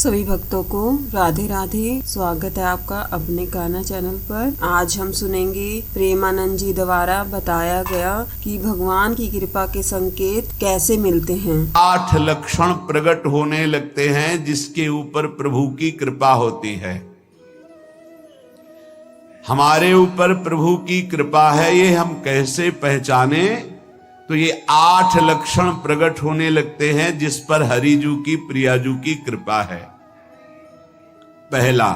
सभी भक्तों को राधे राधे। स्वागत है आपका अपने गाना चैनल पर। आज हम सुनेंगे प्रेमानंद जी द्वारा बताया गया कि भगवान की कृपा के संकेत कैसे मिलते हैं। 8 लक्षण प्रकट होने लगते हैं जिसके ऊपर प्रभु की कृपा होती है। हमारे ऊपर प्रभु की कृपा है, ये हम कैसे पहचाने? तो ये 8 लक्षण प्रकट होने लगते हैं जिस पर हरिजू की प्रियाजू की कृपा है। पहला,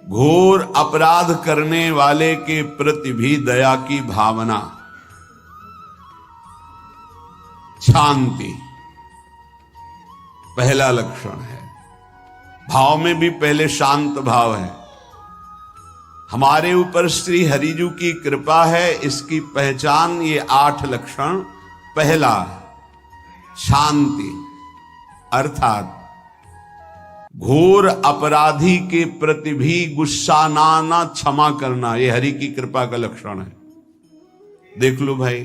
घोर अपराध करने वाले के प्रति भी दया की भावना, शांति पहला लक्षण है। भाव में भी पहले शांत भाव है। हमारे ऊपर श्री हरिजू की कृपा है, इसकी पहचान ये 8 लक्षण। पहला, शांति, अर्थात घोर अपराधी के प्रति भी गुस्सा ना क्षमा करना, ये हरि की कृपा का लक्षण है। देख लो भाई,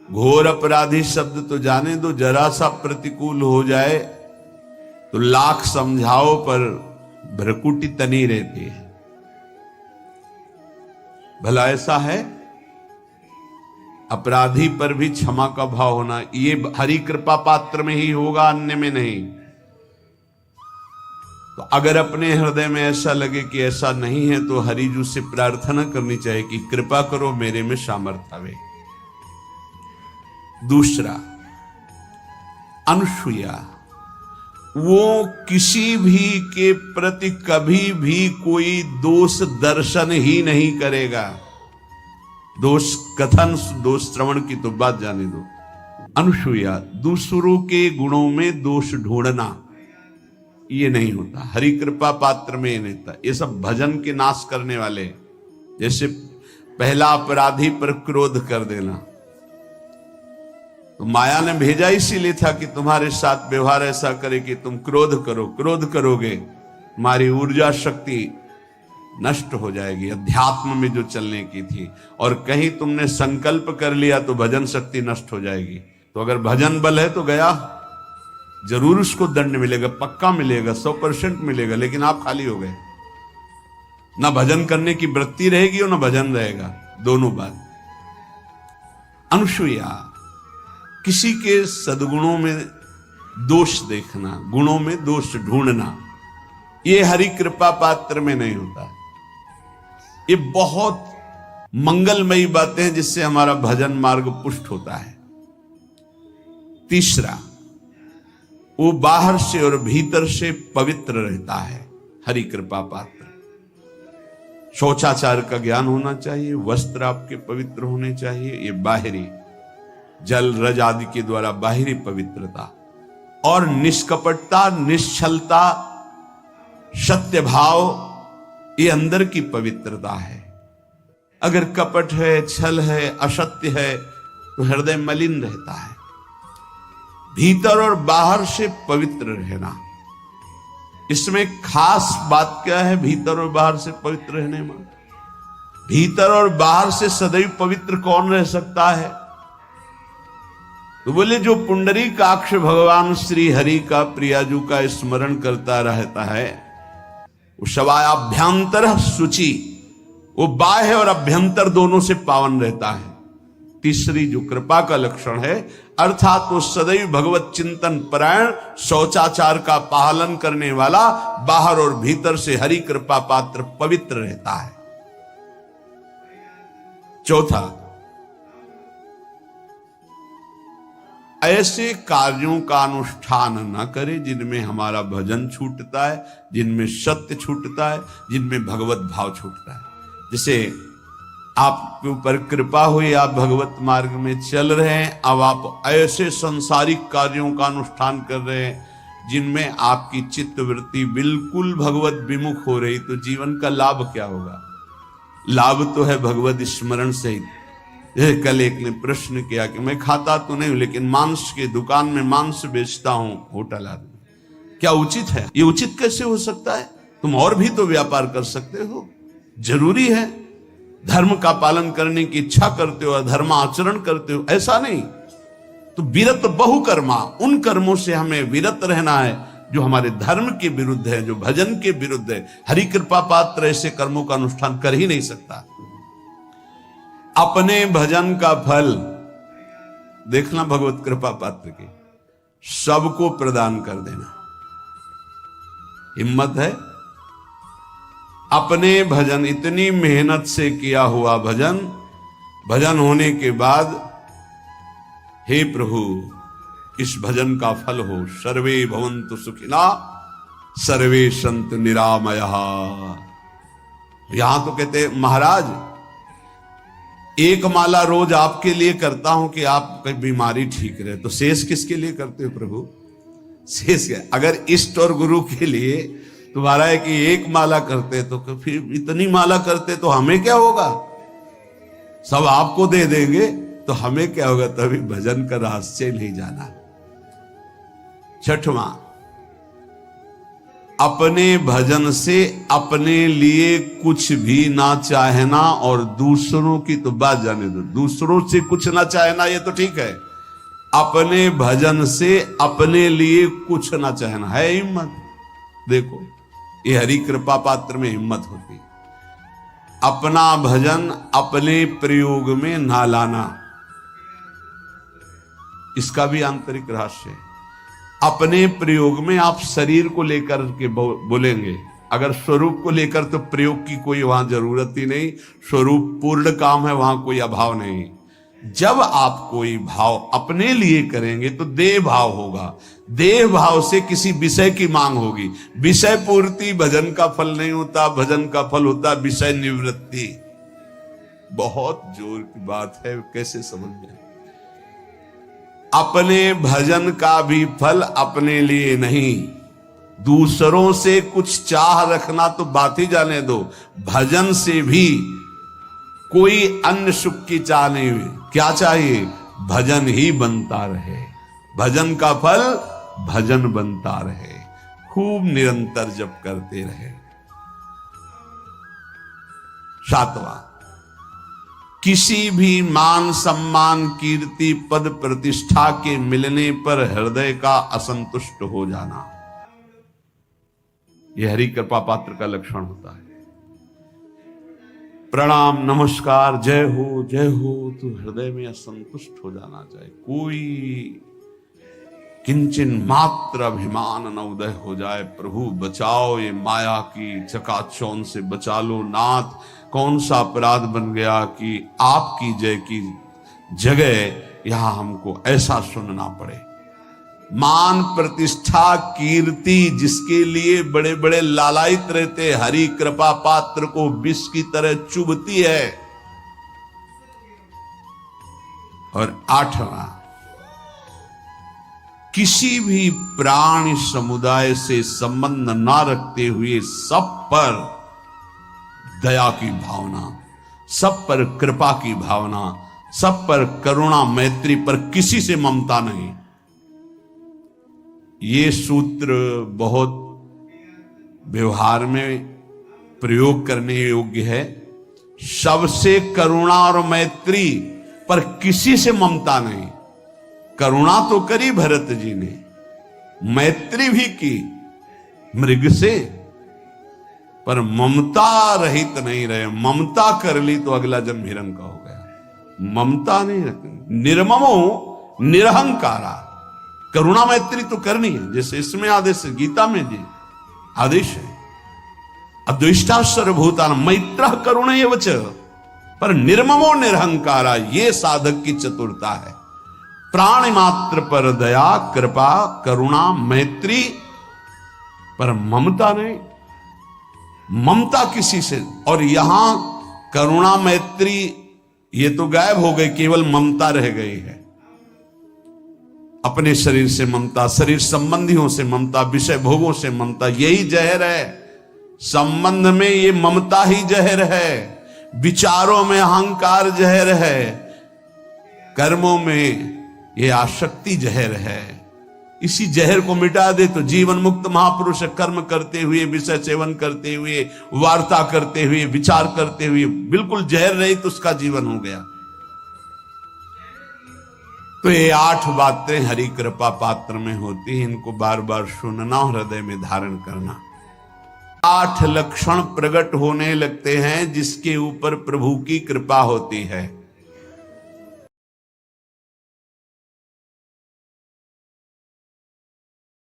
घोर अपराधी शब्द तो जाने दो, जरा सा प्रतिकूल हो जाए तो लाख समझाओ पर भ्रकुटी तनी रहती है। भला ऐसा है? अपराधी पर भी क्षमा का भाव होना, ये हरि कृपा पात्र में ही होगा, अन्य में नहीं। तो अगर अपने हृदय में ऐसा लगे कि ऐसा नहीं है तो हरिजू से प्रार्थना करनी चाहिए कि कृपा करो, मेरे में सामर्थ्य आवे। दूसरा, अनुसूया, वो किसी भी के प्रति कभी भी कोई दोष दर्शन ही नहीं करेगा। दोष कथन, दोष श्रवण की तो बात जाने दो। अनुसूया, दूसरों के गुणों में दोष ढूंढना, ये नहीं होता। हरि कृपा पात्र में ये नहीं होता। ये सब भजन के नाश करने वाले, जैसे पहला अपराधी पर क्रोध कर देना, तो माया ने भेजा इसीलिए था कि तुम्हारे साथ व्यवहार ऐसा करे कि तुम क्रोध करो। क्रोध करोगे तुम्हारी ऊर्जा शक्ति नष्ट हो जाएगी, अध्यात्म में जो चलने की थी। और कहीं तुमने संकल्प कर लिया तो भजन शक्ति नष्ट हो जाएगी। तो अगर भजन बल है तो गया, जरूर उसको दंड मिलेगा, पक्का मिलेगा, 100% मिलेगा, लेकिन आप खाली हो गए। ना भजन करने की वृत्ति रहेगी और ना भजन रहेगा, दोनों बात। अनुसूया, किसी के सद्गुणों में दोष देखना, गुणों में दोष ढूंढना, ये हरि कृपा पात्र में नहीं होता। ये बहुत मंगलमयी बातें हैं जिससे हमारा भजन मार्ग पुष्ट होता है। तीसरा, वो बाहर से और भीतर से पवित्र रहता है, हरि कृपा पात्र। शौचाचार का ज्ञान होना चाहिए, वस्त्र आपके पवित्र होने चाहिए, ये बाहरी जल रज आदि के द्वारा बाहरी पवित्रता। और निष्कपटता, निश्चलता, सत्य भाव, ये अंदर की पवित्रता है। अगर कपट है, छल है, असत्य है तो हृदय मलिन रहता है। भीतर और बाहर से पवित्र रहना, इसमें खास बात क्या है? भीतर और बाहर से पवित्र रहने में, भीतर और बाहर से सदैव पवित्र कौन रह सकता है? तो बोले, जो पुंडरीकाक्ष भगवान श्री हरि का प्रियाजू का स्मरण करता रहता है, वो शवायाभ्यंतर शुचि, वो बाह्य और अभ्यंतर दोनों से पावन रहता है। तीसरी जो कृपा का लक्षण है, अर्थात वो सदैव भगवत चिंतन परायण, शौचाचार का पालन करने वाला, बाहर और भीतर से हरि कृपा पात्र पवित्र रहता है। चौथा, ऐसे कार्यों का अनुष्ठान न करे जिनमें हमारा भजन छूटता है, जिनमें सत्य छूटता है, जिनमें भगवत भाव छूटता है। जैसे आपके ऊपर कृपा हुई, आप भगवत मार्ग में चल रहे हैं, अब आप ऐसे संसारिक कार्यों का अनुष्ठान कर रहे हैं जिनमें आपकी चित्तवृत्ति बिल्कुल भगवत विमुख हो रही, तो जीवन का लाभ क्या होगा? लाभ तो है भगवत स्मरण सहित। कल एक ने प्रश्न किया कि मैं खाता तो नहीं हूं लेकिन मांस के दुकान में मांस बेचता हूं, होटल आदमी, क्या उचित है? ये उचित कैसे हो सकता है? तुम और भी तो व्यापार कर सकते हो। जरूरी है धर्म का पालन करने की इच्छा करते हो, धर्म आचरण करते हो, ऐसा नहीं। तो विरत बहुकर्मा, उन कर्मों से हमें विरत रहना है जो हमारे धर्म के विरुद्ध है, जो भजन के विरुद्ध है। हरि कृपा पात्र ऐसे कर्मों का अनुष्ठान कर ही नहीं सकता। अपने भजन का फल देखना भगवत कृपा पात्र की, सबको प्रदान कर देना। हिम्मत है? अपने भजन, इतनी मेहनत से किया हुआ भजन, भजन होने के बाद, हे प्रभु इस भजन का फल हो, सर्वे भवन्तु सुखिना सर्वे सन्तु निरामयः। यहां तो कहते हैं महाराज एक माला रोज आपके लिए करता हूं कि आपकी बीमारी ठीक रहे, तो शेष किसके लिए करते हो प्रभु? शेष क्या? अगर इष्ट और गुरु के लिए तुम्हारा है कि एक माला करते तो फिर इतनी माला करते तो हमें क्या होगा? सब आपको दे देंगे तो हमें क्या होगा? तभी भजन का रहस्य नहीं जाना। छठवां, अपने भजन से अपने लिए कुछ भी ना चाहना, और दूसरों की तो बात जाने दो, दूसरों से कुछ ना चाहना ये तो ठीक है, अपने भजन से अपने लिए कुछ ना चाहना है हिम्मत। देखो ये हरि कृपा पात्र में हिम्मत होती है। अपना भजन अपने प्रयोग में ना लाना, इसका भी आंतरिक रहस्य है। अपने प्रयोग में आप शरीर को लेकर के बोलेंगे, अगर स्वरूप को लेकर तो प्रयोग की कोई वहां जरूरत ही नहीं, स्वरूप पूर्ण काम है, वहां कोई अभाव नहीं। जब आप कोई भाव अपने लिए करेंगे तो देह भाव होगा, देह भाव से किसी विषय की मांग होगी। विषय पूर्ति भजन का फल नहीं होता, भजन का फल होता विषय निवृत्ति। बहुत जोर की बात है, कैसे समझ में? अपने भजन का भी फल अपने लिए नहीं, दूसरों से कुछ चाह रखना तो बात ही जाने दो, भजन से भी कोई अन्य सुख की चाह नहीं हुई। क्या चाहिए? भजन ही बनता रहे, भजन का फल भजन बनता रहे, खूब निरंतर जप करते रहे। सातवां, किसी भी मान सम्मान कीर्ति पद प्रतिष्ठा के मिलने पर हृदय का असंतुष्ट हो जाना, यह हरि कृपा पात्र का लक्षण होता है। प्रणाम नमस्कार जय हो तो हृदय में असंतुष्ट हो जाना चाहिए। कोई किंचन मात्र अभिमान न उदय हो जाए। प्रभु बचाओ, ये माया की चकाचौंध से बचा लो नाथ। कौन सा अपराध बन गया कि आपकी जय की जगह यहां हमको ऐसा सुनना पड़े। मान प्रतिष्ठा कीर्ति जिसके लिए बड़े बड़े लालायित रहते, हरि कृपा पात्र को विष की तरह चुभती है। और आठवां, किसी भी प्राणी समुदाय से संबंध ना रखते हुए सब पर दया की भावना, सब पर कृपा की भावना, सब पर करुणा मैत्री, पर किसी से ममता नहीं। ये सूत्र बहुत व्यवहार में प्रयोग करने योग्य है। सबसे करुणा और मैत्री, पर किसी से ममता नहीं। करुणा तो करी भरत जी ने, मैत्री भी की मृग से, पर ममता रहित नहीं रहे। ममता कर ली तो अगला जन्म हिरण का हो गया। ममता नहीं रखनी। निर्ममो निरहंकारा, करुणा मैत्री तो करनी है, जैसे इसमें आदेश है, गीता में जी आदेश है, अद्वेष्टा सर्वभूतान मैत्रः करुणैव च, पर निर्ममो निरहंकारा, ये साधक की चतुरता है। प्राणी मात्र पर दया कृपा करुणा मैत्री, पर ममता नहीं। ममता किसी से, और यहां करुणा मैत्री ये तो गायब हो गई, केवल ममता रह गई है। अपने शरीर से ममता, शरीर संबंधियों से ममता, विषय भोगों से ममता, यही जहर है। संबंध में ये ममता ही जहर है, विचारों में अहंकार जहर है, कर्मों में ये आसक्ति जहर है। इसी जहर को मिटा दे तो जीवन मुक्त महापुरुष कर्म करते हुए, विषय सेवन करते हुए, वार्ता करते हुए, विचार करते हुए, बिल्कुल जहर रहित उसका जीवन हो गया। तो ये 8 बातें हरि कृपा पात्र में होती हैं, इनको बार बार सुनना और हृदय में धारण करना। 8 लक्षण प्रकट होने लगते हैं जिसके ऊपर प्रभु की कृपा होती है।